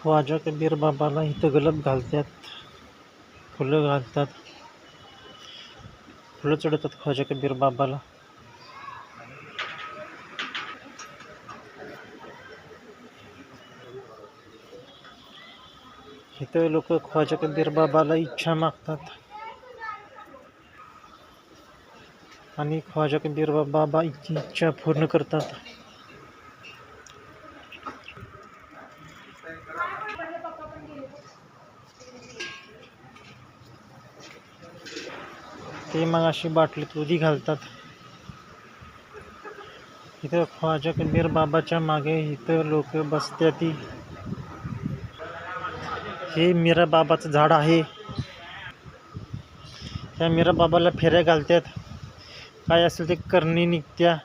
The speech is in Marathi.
ख्वाजा कबीर बाबाला इथं गलत घालतात, फुलं घालतात, फुलं चढवतात ख्वाजा कबीर बाबाला. इथं लोक ख्वाजा कबीर बाबाला इच्छा मागतात आणि ख्वाजा कबीर बाबा इच्छा पूर्ण करतात. ते मग अशी बाटलीत उदी घालतात. इथं ख्वाजा कबीर बाबाच्या मागे इथं लोक बसतात. हे मीरा बाबाचं झाड आहे. त्या मीरा बाबाला फेऱ्या घालतात, काय असेल ते करणी निघत्या.